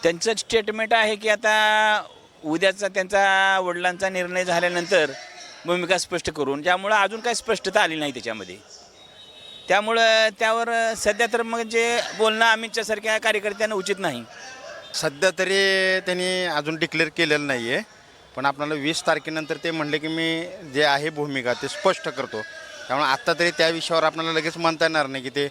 त्यांचं स्टेटमेंट आहे की आता उद्याचा त्यांचा वडिलांचा निर्णय झाल्यानंतर भूमिका स्पष्ट करून, ज्यामुळं अजून काही स्पष्टता आली नाही त्याच्यामध्ये. त्यामुळं त्यावर सध्या तर म्हणजे बोलणं अमितच्यासारख्या कार्यकर्त्यांना उचित नाही. सध्या तरी त्यांनी अजून डिक्लेअर केलेलं नाही आहे, पण आपल्याला 20 तारखेनंतर ते म्हणले की मी जे आहे भूमिका ते स्पष्ट करतो. त्यामुळे आत्ता तरी त्या विषयावर आपल्याला लगेच म्हणता येणार नाही की ते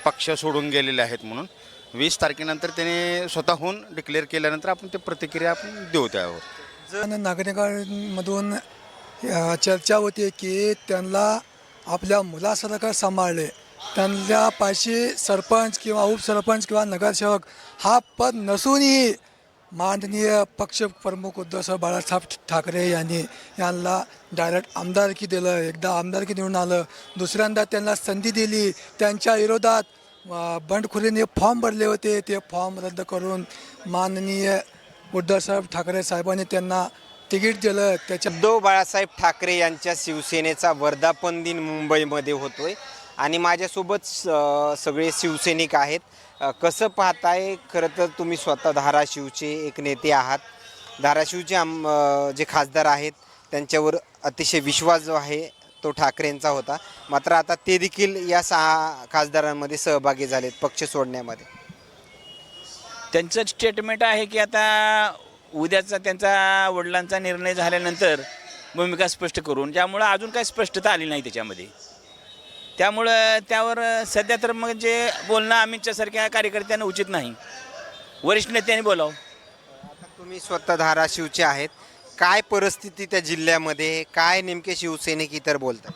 पक्ष सोडून गेलेले आहेत म्हणून. 20 तारखेनंतर त्यांनी स्वतःहून डिक्लेअर केल्यानंतर आपण ते प्रतिक्रिया आपण देऊ त्यावर. जर नागरिकांमधून चर्चा होते की त्यांना आपल्या मुलासारखं सांभाळले, त्यांच्या पाशी सरपंच किंवा उपसरपंच किंवा नगरसेवक हा पद नसूनही माननीय पक्षप्रमुख उद्धवसाहेब बाळासाहेब ठाकरे यांना डायरेक्ट आमदारकी दिलं. एकदा आमदारकी निवडून आलं, दुसऱ्यांदा त्यांना संधी दिली. त्यांच्या विरोधात बंडखोरीने फॉर्म भरले होते, ते फॉर्म रद्द करून माननीय उद्धवसाहेब ठाकरे साहेबांनी त्यांना तिकीट दिलं. उद्धव बाळासाहेब ठाकरे यांच्या शिवसेनेचा वर्धापन दिन मुंबईमध्ये होतोय आणि माझ्यासोबत सगळे शिवसैनिक आहेत. कसं पाहताय? खरं तर तुम्ही स्वतः धाराशिवचे एक नेते आहात. धाराशिवचे जे खासदार आहेत त्यांच्यावर अतिशय विश्वास जो आहे तो ठाकरेंचा होता. मात्र आता ते देखील या 6 खासदारांमध्ये सहभागी झालेत पक्ष सोडण्यामध्ये. त्यांचं स्टेटमेंट आहे की आता उद्याचा त्यांचा वडिलांचा निर्णय झाल्यानंतर भूमिका स्पष्ट करून, ज्यामुळं अजून काही स्पष्टता आली नाही त्याच्यामध्ये. त्यामुळं त्यावर सध्या तर म्हणजे बोलणं अमितच्यासारख्या कार्यकर्त्यांना उचित नाही. वरिष्ठ नेत्यांनी बोलावं. आता तुम्ही स्वतः धाराशिवचे आहेत. काय परिस्थिती त्या जिल्ह्यामध्ये, काय नेमके शिवसैनिक इतर बोलतात?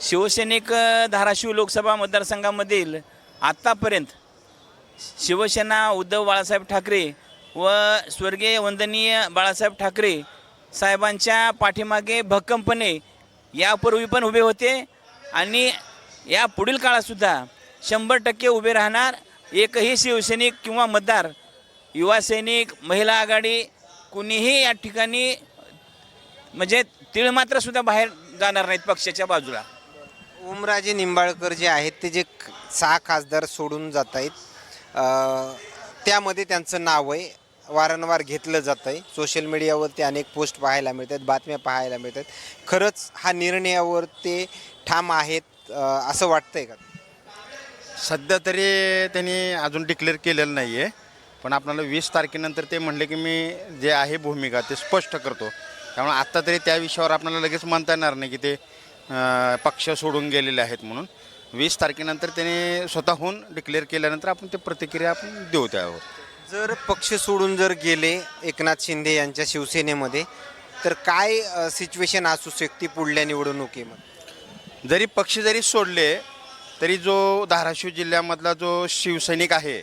शिवसैनिक धाराशिव लोकसभा मतदारसंघामधील आत्तापर्यंत शिवसेना उद्धव बाळासाहेब ठाकरे व स्वर्गीय वंदनीय बाळासाहेब ठाकरे साहेबांच्या पाठीमागे भक्कमपणे यापूर्वी पण उभे होते आणि या पुढील काळातसुद्धा 100% उभे राहणार. एकही शिवसैनिक किंवा मतदार, युवा सैनिक, महिला आघाडी कुणीही या ठिकाणी म्हणजे तिळमात्रसुद्धा बाहेर जाणार नाहीत पक्षाच्या बाजूला. ओमराजे निंबाळकर जे आहेत ते जे 6 खासदार सोडून जात आहेत, त्यामध्ये त्यांचं नाव आहे, वारंवार घेतलं जातं आहे. सोशल मीडियावरती अनेक पोस्ट पाहायला मिळतात, बातम्या पाहायला मिळतात. खरंच हा निर्णयावर ते ठाम आहेत असं वाटतंय का? सध्या तरी त्यांनी अजून डिक्लेअर केलेलं नाही आहे, पण आपल्याला 20 तारखेनंतर ते म्हणले की मी जे आहे भूमिका ते स्पष्ट करतो. त्यामुळे आत्ता तरी त्या विषयावर आपल्याला लगेच म्हणता येणार नाही की ते पक्ष सोडून गेलेले आहेत म्हणून. 20 तारखेनंतर त्यांनी स्वतःहून डिक्लेअर केल्यानंतर आपण ते प्रतिक्रिया आपण देऊ त्यावर. जर पक्ष सोडून जर गेले एकनाथ शिंदे यांच्या शिवसेनेमध्ये तर काय सिच्युएशन असू शकते पुढल्या निवडणुकीमध्ये? जरी पक्ष जरी सोडले तरी जो धाराशिव जिल्ह्यामधला जो शिवसैनिक आहे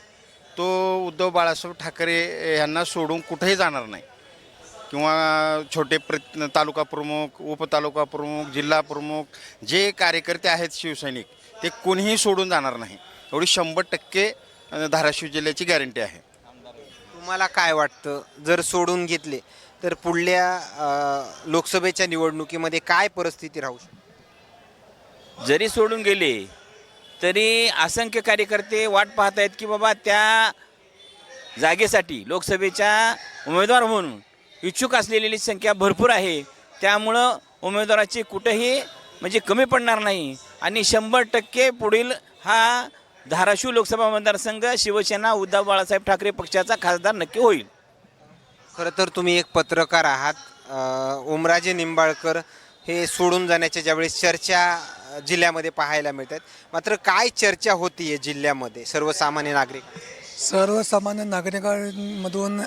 तो उद्धव बाळासाहेब ठाकरे यांना सोडून कुठेही जाणार नाही. किंवा छोटे तालुका प्रमुख, उपतालुका प्रमुख, जिल्हा प्रमुख जे कार्यकर्ते आहेत शिवसैनिक ते कोणीही सोडून जाणार नाही. एवढी 100% धाराशिव जिल्ह्याची गॅरंटी आहे. तुम्हाला काय वाटतं, जर सोडून घेतले तर पुढल्या लोकसभेच्या निवडणुकीमध्ये काय परिस्थिती राहू शकते? जरी सोडून गेले तरी असंख्य कार्यकर्ते वाट पाहत आहेत की बाबा त्या जागेसाठी लोकसभेच्या उमेदवार म्हणून इच्छुक असलेली संख्या भरपूर आहे. त्यामुळं उमेदवाराची कुठंही म्हणजे कमी पडणार नाही आणि 100% पुढील हा धाराशिव लोकसभा मतदारसंघ शिवसेना उद्धव बाळासाहेब ठाकरे पक्षाचा खासदार नक्की होईल. खरं तर तुम्ही एक पत्रकार आहात. ओमराजे निंबाळकर हे सोडून जाण्याच्या ज्यावेळेस चर्चा जिल्ह्यामध्ये पाहायला मिळतात, मात्र काय चर्चा होती आहे जिल्ह्यामध्ये सर्वसामान्य नागरिकांमधून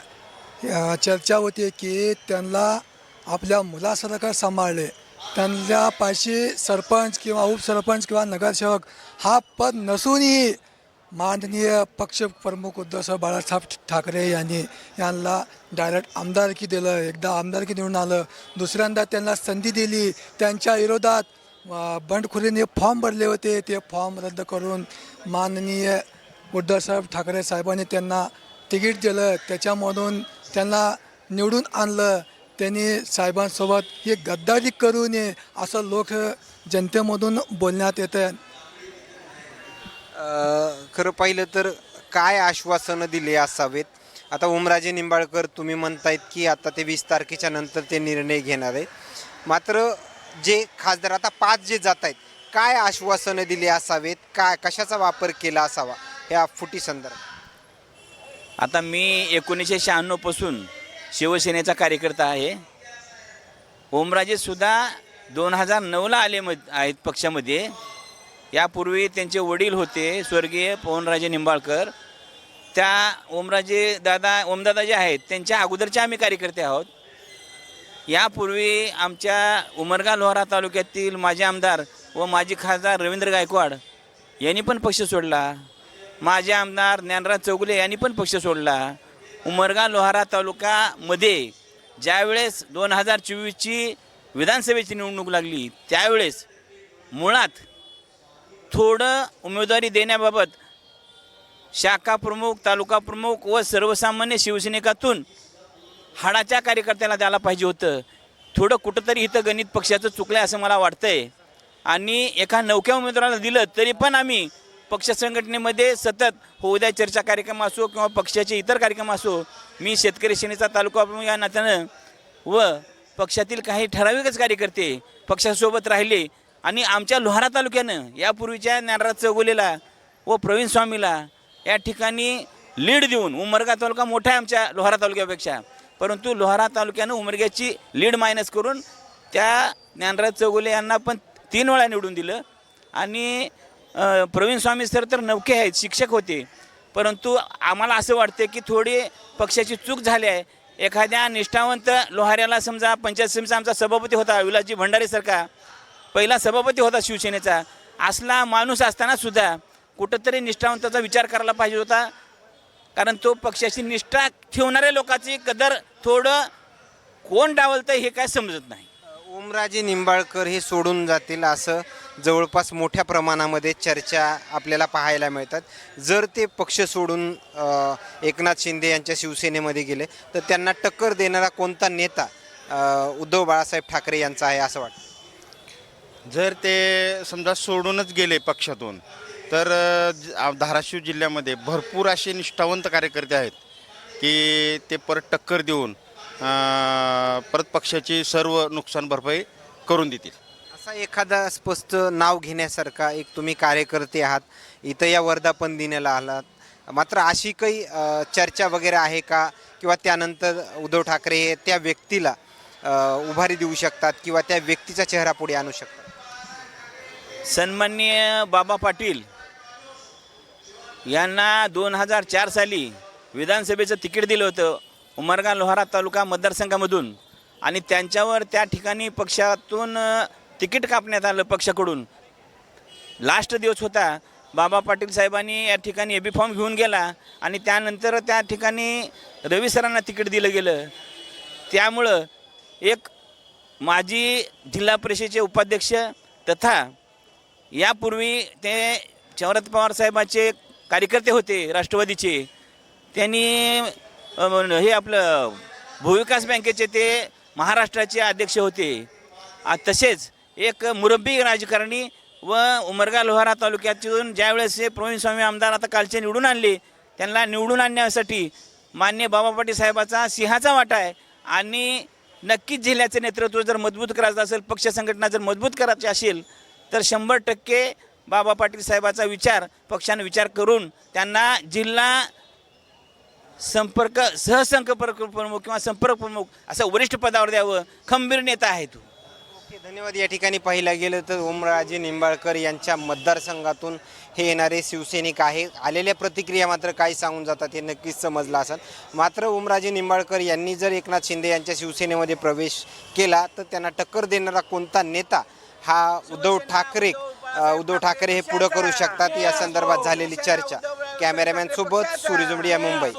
चर्चा होते की त्यांना आपल्या मुलासारखं सांभाळले, त्यांच्या पाशी सरपंच किंवा उपसरपंच किंवा नगरसेवक हा पद नसूनही माननीय पक्षप्रमुख उद्धवसाहेब बाळासाहेब ठाकरे यांना डायरेक्ट आमदारकी दिलं. एकदा आमदारकी निवडून आलं, दुसऱ्यांदा त्यांना संधी दिली. त्यांच्या विरोधात बंडखोरीने फॉर्म भरले होते, ते फॉर्म रद्द करून माननीय उद्धवसाहेब ठाकरे साहेबांनी त्यांना तिकीट दिलं. त्याच्यामधून त्यांना निवडून आणलं. त्यांनी साहेबांसोबत ही गद्दारी करू नये असं लोक जनतेमधून बोलण्यात येतं. खरं पाहिलं तर काय आश्वासनं दिली असावेत आता ओमराजे निंबाळकर तुम्ही म्हणतायत की आता ते 20 तारखेच्या नंतर ते निर्णय घेणार आहे. मात्र जे खासदार आता 5 जे जात आहेत, काय आश्वासनं दिली असावेत, काय कशाचा वापर केला असावा ह्या फुटी संदर्भात? आता मी 1996 पासून शिवसेनेचा कार्यकर्ता आहे. ओमराजेसुद्धा 2009ला आले आहेत पक्षामध्ये. यापूर्वी त्यांचे वडील होते स्वर्गीय पवनराजे निंबाळकर. त्या ओमदादा जे आहेत त्यांच्या अगोदरचे आम्ही कार्यकर्ते आहोत. यापूर्वी आमच्या उमरगा लोहारा तालुक्यातील माजी आमदार व माजी खासदार रवींद्र गायकवाड यांनी पण पक्ष सोडला. माजी आमदार ज्ञानराज चौगुले यांनी पण पक्ष सोडला. उमरगा लोहारा तालुक्यामध्ये ज्यावेळेस 2024ची विधानसभेची निवडणूक लागली त्यावेळेस मुळात थोडं उमेदवारी देण्याबाबत शाखा प्रमुख, तालुका प्रमुख व सर्वसामान्य शिवसैनिकातून हाडाच्या कार्यकर्त्याला द्यायला पाहिजे होतं. थोडं कुठंतरी इथं गणित पक्षाचं चुकलं आहे असं मला वाटतंय. आणि एका नवख्या उमेदवाराला दिलं तरी पण आम्ही पक्ष संघटनेमध्ये सतत होऊ द्या चर्चा कार्यक्रम असो किंवा पक्षाचे इतर कार्यक्रम असो, मी शेतकरी सेनेचा तालुका प्रमुख या नात्यानं व पक्षातील काही ठराविकच कार्यकर्ते पक्षासोबत राहिले. आणि आमच्या लोहारा तालुक्यानं यापूर्वीच्या ज्ञानराज चौगुलेला व प्रवीण स्वामीला या ठिकाणी लीड देऊन, उमरगा तालुका मोठा आहे आमच्या लोहारा तालुक्यापेक्षा, परंतु लोहारा तालुक्यानं उमरग्याची लीड मायनस करून त्या ज्ञानराज चौगुले यांना पण 3 वेळा निवडून दिलं. आणि प्रवीण स्वामी सर तर नवखे आहेत, शिक्षक होते, परंतु आम्हाला असं वाटतं की थोडी पक्षाची चूक झाली आहे. एखाद्या निष्ठावंत लोहाऱ्याला समजा पंचायत समितीचा आमचा सभापती होता विलासजी भंडारीसारखा पहिला सभापती होता शिवसेनेचा, असला माणूस असतानासुद्धा कुठंतरी निष्ठावंताचा विचार करायला पाहिजे होता. कारण तो पक्षाची निष्ठा ठेवणाऱ्या लोकांची कदर थोडं कोण डावलतं हे काय समजत नाही. ओमराजे निंबाळकर हे सोडून जातील असं जवळपास मोठ्या प्रमाणामध्ये चर्चा आपल्याला पाहायला मिळतात. जर ते पक्ष सोडून एकनाथ शिंदे यांच्या शिवसेनेमध्ये गेले तर त्यांना टक्कर देणारा कोणता नेता उद्धव बाळासाहेब ठाकरे यांचा आहे असं वाटतं? जर ते समजा सोडूनच गेले पक्षातून तर धाराशिव जिल्ह्यामध्ये भरपूर असे निष्ठावंत कार्यकर्ते आहेत की ते परत टक्कर देऊन परत पक्षाची सर्व नुकसान भरपाई करून देतील. असा एखादा स्पष्ट नाव घेण्यासारखा एक तुम्ही कार्यकर्ते आहात, इथं या वर्धापन दिनाला आलात, मात्र अशी काही चर्चा वगैरे आहे का, किंवा त्यानंतर उद्धव ठाकरे हे त्या व्यक्तीला उभारी देऊ शकतात किंवा त्या व्यक्तीचा चेहरा पुढे आणू शकतात? सन्माननीय बाबा पाटील यांना 2004 साली विधानसभेचं तिकीट दिलं होतं उमरगा लोहारा तालुका मतदारसंघामधून. आणि त्यांच्यावर त्या ठिकाणी पक्षातून तिकीट कापण्यात आलं पक्षाकडून. लास्ट दिवस होता, बाबा पाटील साहेबांनी या ठिकाणी एबी फॉर्म घेऊन गेला आणि त्यानंतर त्या ठिकाणी रवी सरांना तिकीट दिलं गेलं. त्यामुळं एक माजी जिल्हा परिषदेचे उपाध्यक्ष तथा यापूर्वी ते शरद पवार साहेबांचे कार्यकर्ते होते राष्ट्रवादीचे, त्यांनी हे आपलं भूविकास बँकेचे ते महाराष्ट्राचे अध्यक्ष होते. तसेच एक मुरब्बी राजकारणी व उमरगा लोहारा तालुक्यातून ज्यावेळेस हे प्रवीण स्वामी आमदार आता कालचे निवडून आणले, त्यांना निवडून आणण्यासाठी माननीय बाबा पाटील साहेबाचा सिंहाचा वाटा आहे. आणि नक्कीच जिल्ह्याचे नेतृत्व जर मजबूत करायचं असेल, पक्ष संघटना जर मजबूत करायची असेल तर 100% बाबा पाटील साहेबाचा विचार पक्षाने विचार करून त्यांना जिल्हा सहसंपर्क प्रमुख किंवा संपर्क प्रमुख असं वरिष्ठ पदावर द्यावं. खंबीर नेता आहे तो. ओके, धन्यवाद. या ठिकाणी पाहिलं गेलं तर ओमराजे निंबाळकर यांच्या मतदारसंघातून हे येणारे शिवसैनिक आहे. आलेल्या प्रतिक्रिया मात्र काय सांगून जातात हे नक्कीच समजलं असेल. मात्र ओमराजे निंबाळकर यांनी जर एकनाथ शिंदे यांच्या शिवसेनेमध्ये प्रवेश केला तर त्यांना टक्कर देणारा कोणता नेता हा उद्धव ठाकरे हे पुढं करू शकतात या संदर्भात झालेली चर्चा. कॅमेरामॅन सोबत सूर्य जुमडिया, मुंबई.